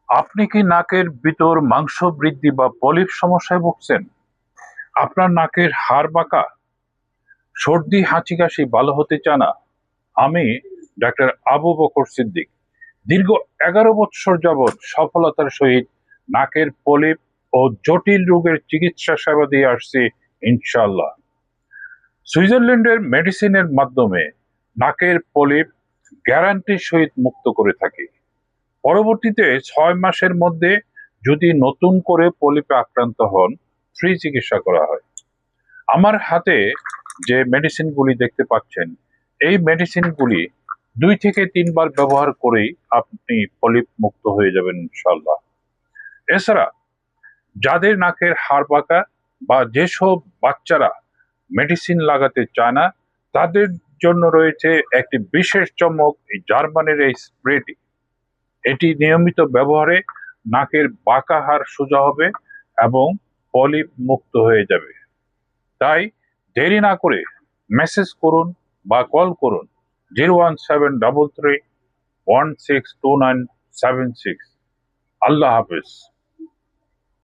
আপনি কি নাকের ভিতর মাংস বৃদ্ধি বা পলিপ সমস্যায় ভুগছেন? আপনার নাকের হাড় বাঁকা, সর্দি হাঁচি কাশি ভালো হতে চায় না? আমি ডাক্তার আবু বকর সিদ্দিক দীর্ঘ 11 বৎসর যাবৎ সফলতার সহিত নাকের পলিপ ও জটিল রোগের চিকিৎসা সেবা দিয়ে আসছি ইনশাআল্লাহ। সুইজারল্যান্ডের মেডিসিনের মাধ্যমে নাকের পলিপ গ্যারান্টির সহিত মুক্ত করে থাকি। পরবর্তীতে 6 মাসের মধ্যে যদি নতুন করে পলিপে আক্রান্ত হন, ফ্রি চিকিৎসা করা হয়। আমার হাতে যে মেডিসিনগুলি দেখতে পাচ্ছেন, এই মেডিসিনগুলি 2 থেকে 3 বার ব্যবহার করেই আপনি পলিপ মুক্ত হয়ে যাবেন ইনশাল্লাহ। এছাড়া যাদের নাকের হাড় পাকা বা যেসব বাচ্চারা মেডিসিন লাগাতে চায় না, তাদের জন্য রয়েছে একটি বিশেষ চমক, এই জার্মানির এই স্প্রেটি। এটি নিয়মিত ব্যবহারে নাকের বাঁকা হাড় সোজা হবে এবং পলিপ মুক্ত হয়ে যাবে। তাই দেরি না করে মেসেজ করুন বা কল করুন 01733 162976। আল্লাহ হাফেজ।